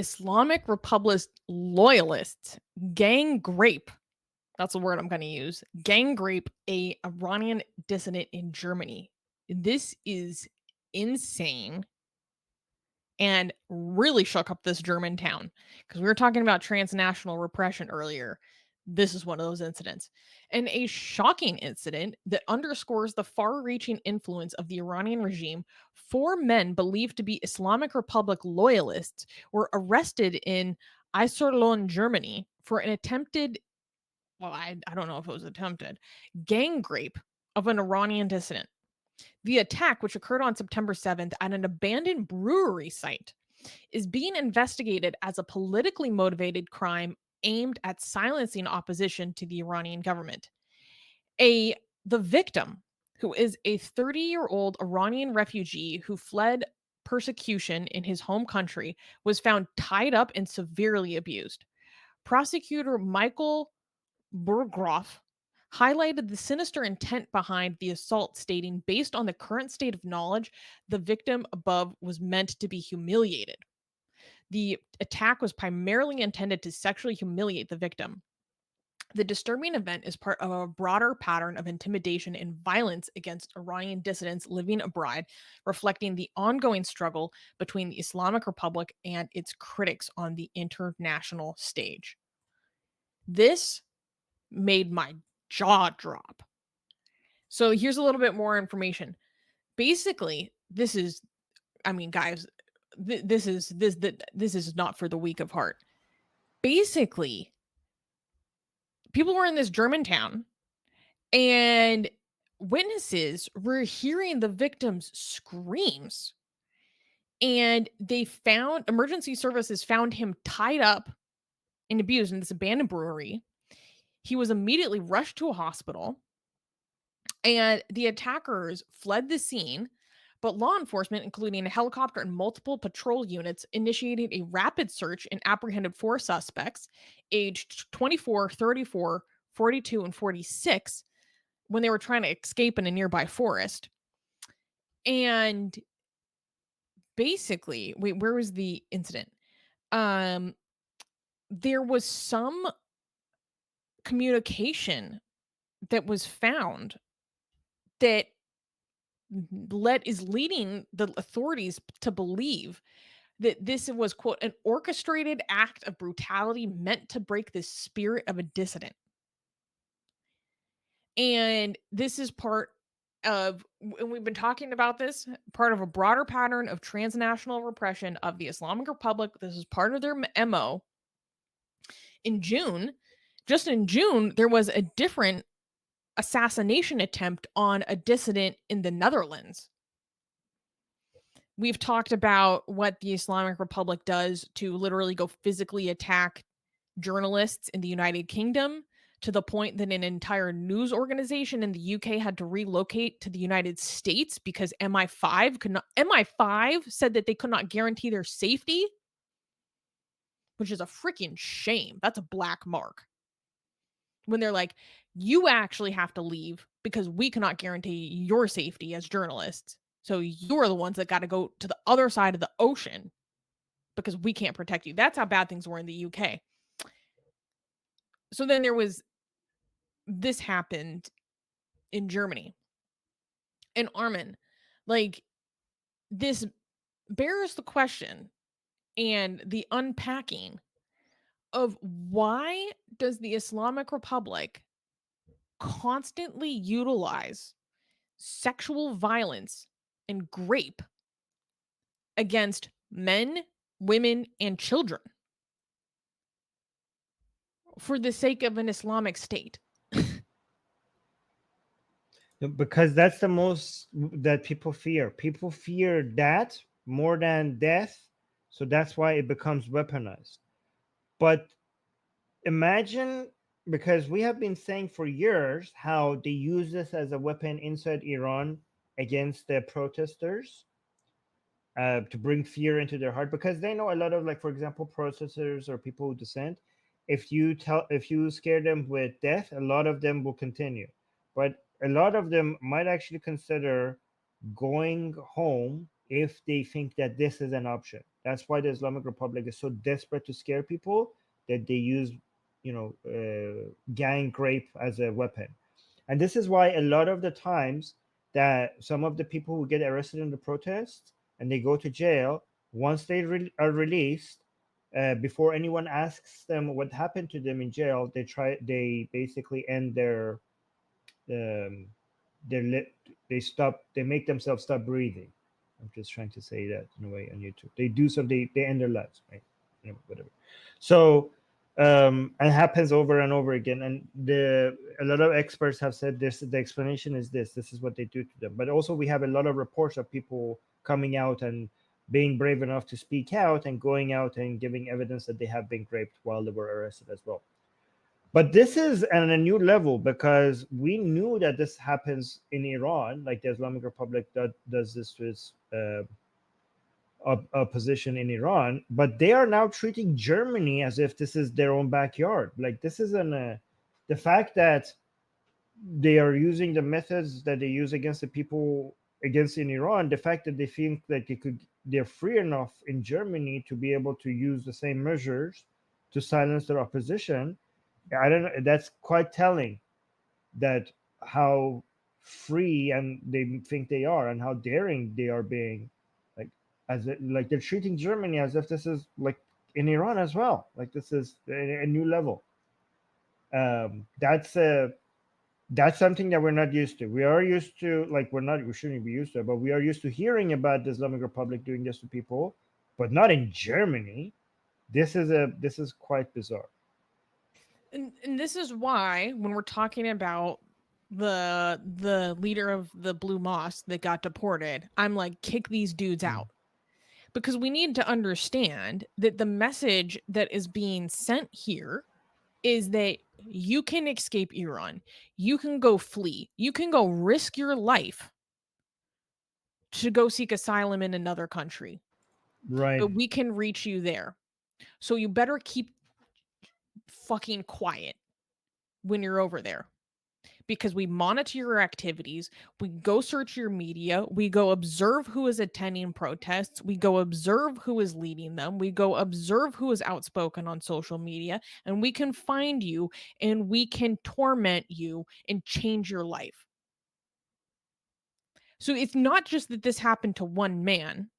Islamic Republic loyalists, Gang-GRape, that's the word I'm going to use, Gang-GRape, a Iranian dissident in Germany. This is insane and really shook up this German town because we were talking about transnational repression earlier. This is one of those incidents. And a shocking incident that underscores the far reaching influence of the Iranian regime. 4 men believed to be Islamic Republic loyalists were arrested in Iserlohn, Germany for an attempted, well, I don't know if it was attempted, gang-GRape of an Iranian dissident. The attack, which occurred on September 7th at an abandoned brewery site, is being investigated as a politically motivated crime aimed at silencing opposition to the Iranian government. The victim, who is a 30-year-old Iranian refugee who fled persecution in his home country, was found tied up and severely abused. Prosecutor Michael Burggräf highlighted the sinister intent behind the assault, stating, based on the current state of knowledge, the victim above was meant to be humiliated. The attack was primarily intended to sexually humiliate the victim. The disturbing event is part of a broader pattern of intimidation and violence against Iranian dissidents living abroad, reflecting the ongoing struggle between the Islamic Republic and its critics on the international stage. This made my jaw drop. So here's a little bit more information. Basically, this is, I mean, guys, this is not for the weak of heart. Basically, people were in this German town and witnesses were hearing the victim's screams. And emergency services found him tied up and abused in this abandoned brewery. He was immediately rushed to a hospital, and the attackers fled the scene, but law enforcement, including a helicopter and multiple patrol units, initiated a rapid search and apprehended 4 suspects aged 24, 34, 42, and 46 when they were trying to escape in a nearby forest. And basically, wait, where was the incident? There was some communication that was found that is leading the authorities to believe that this was, quote, an orchestrated act of brutality meant to break the spirit of a dissident. And this is part of, and we've been talking about this, part of a broader pattern of transnational repression of the Islamic Republic. This is part of their MO. Just in June, there was a different assassination attempt on a dissident in the Netherlands. We've talked about what the Islamic Republic does to literally go physically attack journalists in the United Kingdom, to the point that an entire news organization in the UK had to relocate to the United States because MI5 said that they could not guarantee their safety, which is a freaking shame. That's a black mark. When they're like, you actually have to leave because we cannot guarantee your safety as journalists. So you're the ones that got to go to the other side of the ocean because we can't protect you. That's how bad things were in the UK. So then this happened in Germany. And Armin, like, this bears the question and the unpacking of why does the Islamic Republic constantly utilize sexual violence and GRape against men, women, and children for the sake of an Islamic State? Because that's the most that people fear. People fear that more than death. So that's why it becomes weaponized. But imagine, because we have been saying for years how they use this as a weapon inside Iran against the protesters, to bring fear into their heart, because they know a lot of, like, for example, protesters or people who dissent. If you scare them with death, a lot of them will continue, but a lot of them might actually consider going home, if they think that this is an option. That's why the Islamic Republic is so desperate to scare people that they use, gang-GRape as a weapon. And this is why a lot of the times that some of the people who get arrested in the protests and they go to jail, once they are released, before anyone asks them what happened to them in jail, they basically end um, their lip, they make themselves stop breathing. I'm just trying to say that in a way on YouTube. They do something, they end their lives, right? Whatever. So and it happens over and over again. And a lot of experts have said this. The explanation is this. This is what they do to them. But also, we have a lot of reports of people coming out and being brave enough to speak out and going out and giving evidence that they have been raped while they were arrested as well. But this is at a new level because we knew that this happens in Iran, like the Islamic Republic does this to its opposition in Iran, but they are now treating Germany as if this is their own backyard. Like this is the fact that they are using the methods that they use against the people against in Iran, the fact that they think that they're free enough in Germany to be able to use the same measures to silence their opposition. I don't know. That's quite telling that how free and they think they are and how daring they are being, like like they're treating Germany as if this is like in Iran as well. Like this is a new level. That's something that we're not used to. We are used to, like, we shouldn't be used to it, but we are used to hearing about the Islamic Republic doing this to people, but not in Germany. This is quite bizarre. And this is why when we're talking about the leader of the Blue Mosque that got deported, I'm like, kick these dudes Mm. out. Because we need to understand that the message that is being sent here is that you can escape Iran. You can go flee. You can go risk your life to go seek asylum in another country. Right. But we can reach you there. So you better keep fucking quiet when you're over there. Because we monitor your activities, we go search your media, we go observe who is attending protests, we go observe who is leading them, we go observe who is outspoken on social media, and we can find you and we can torment you and change your life. So it's not just that this happened to one man.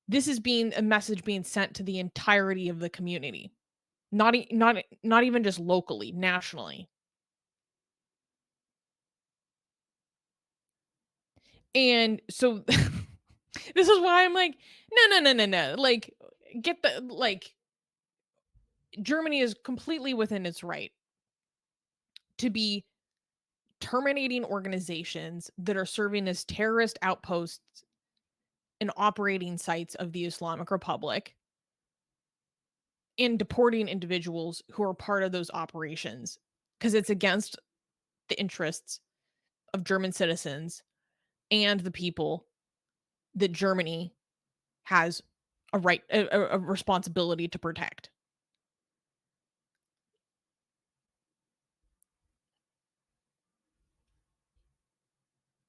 This is being a message being sent to the entirety of the community. Not even just locally, nationally. And so this is why I'm like, no. Like, get the like Germany is completely within its right to be terminating organizations that are serving as terrorist outposts and operating sites of the Islamic Republic and deporting individuals who are part of those operations because it's against the interests of German citizens and the people that Germany has a responsibility to protect.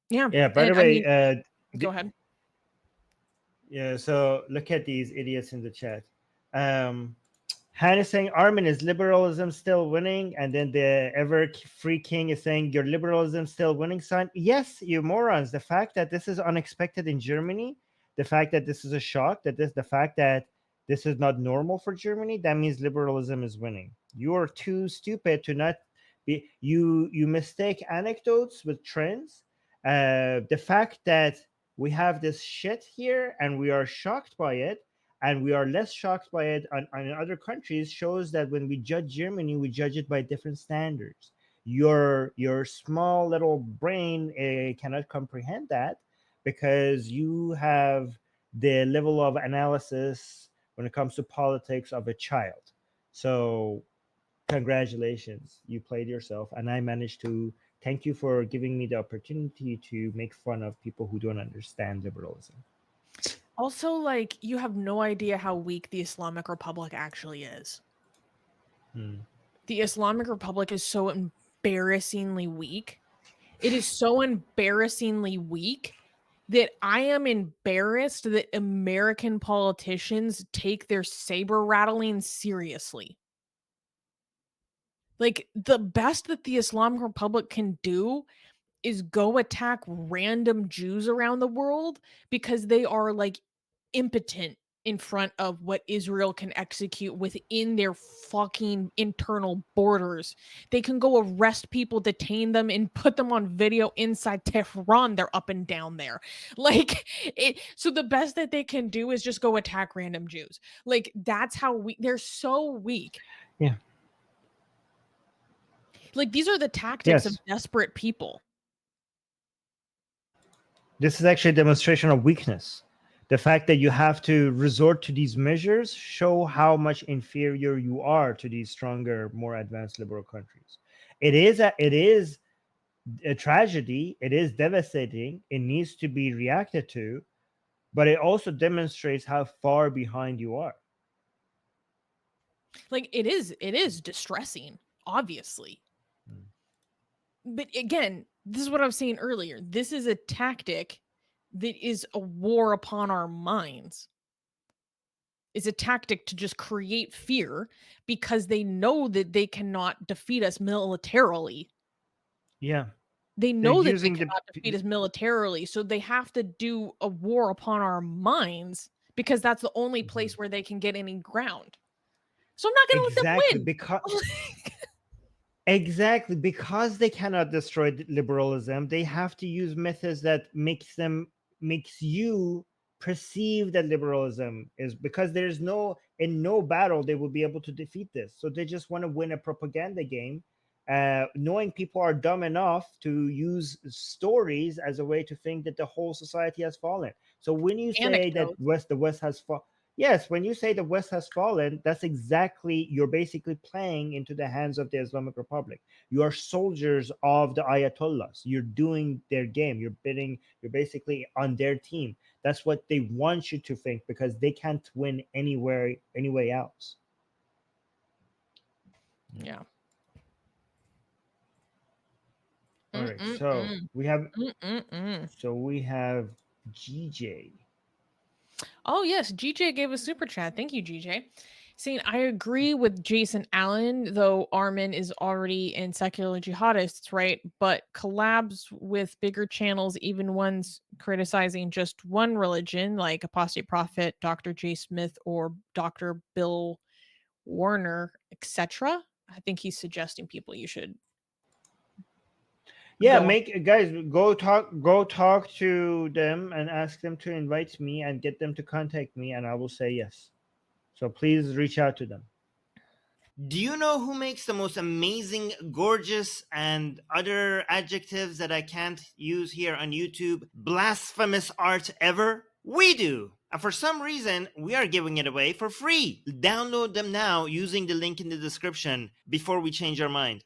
Yeah, Yeah. By and the I way, mean, go ahead. yeah. So look at these idiots in the chat. Um, Han is saying, Armin, is liberalism still winning? And then the ever free king is saying, your liberalism still winning, son? Yes, you morons. The fact that this is unexpected in Germany, the fact that this is a shock, the fact that this is not normal for Germany, that means liberalism is winning. You are too stupid to not be. You mistake anecdotes with trends. The fact that we have this shit here and we are shocked by it, and we are less shocked by it on other countries, shows that when we judge Germany, we judge it by different standards. Your small little brain cannot comprehend that because you have the level of analysis when it comes to politics of a child. So congratulations, you played yourself, and I managed to. Thank you for giving me the opportunity to make fun of people who don't understand liberalism. Also, like, you have no idea how weak the Islamic Republic actually is. Hmm. The Islamic Republic is so embarrassingly weak. It is so embarrassingly weak that I am embarrassed that American politicians take their saber rattling seriously. Like, the best that the Islamic Republic can do is go attack random Jews around the world because they are, like, impotent in front of what Israel can execute within their fucking internal borders. They can go arrest people, detain them, and put them on video inside Tehran. They're up and down there. Like, so the best that they can do is just go attack random Jews. Like, that's how they're so weak. Yeah. Like, these are the tactics of Yes. desperate people. This is actually a demonstration of weakness. The fact that you have to resort to these measures show how much inferior you are to these stronger, more advanced liberal countries. It is a tragedy. It is devastating. It needs to be reacted to, but it also demonstrates how far behind you are. Like, it is distressing, obviously. But again, this is what I was saying earlier. This is a tactic that is a war upon our minds. It's a tactic to just create fear because they know that they cannot defeat us militarily. Yeah. They They're know that they using cannot defeat us militarily, so they have to do a war upon our minds because that's the only place where they can get any ground. So I'm not going to let exactly them because win. exactly because they cannot destroy liberalism. They have to use methods that makes you perceive that liberalism is, because there's no battle they will be able to defeat this. So they just want to win a propaganda game, knowing people are dumb enough to use stories as a way to think that the whole society has fallen. So when you say that Anecdotes. the West has fallen, yes, when you say the West has fallen, that's exactly, you're basically playing into the hands of the Islamic Republic. You are soldiers of the Ayatollahs. You're doing their game. You're basically on their team. That's what they want you to think, because they can't win anyway else. Yeah. All right. Mm-mm-mm. Mm-mm-mm. So we have GJ. Oh, yes. GJ gave a super chat. Thank you, GJ. Saying, I agree with Jason Allen, though Armin is already in secular jihadists, right? But collabs with bigger channels, even ones criticizing just one religion, like Apostate Prophet, Dr. J. Smith, or Dr. Bill Warner, etc. I think he's suggesting people you should Yeah, go on. make guys go talk to them and ask them to invite me and get them to contact me, and I will say yes. So please reach out to them. Do you know who makes the most amazing, gorgeous, and other adjectives that I can't use here on YouTube, blasphemous art ever? We do! And for some reason, we are giving it away for free. Download them now using the link in the description before we change our mind.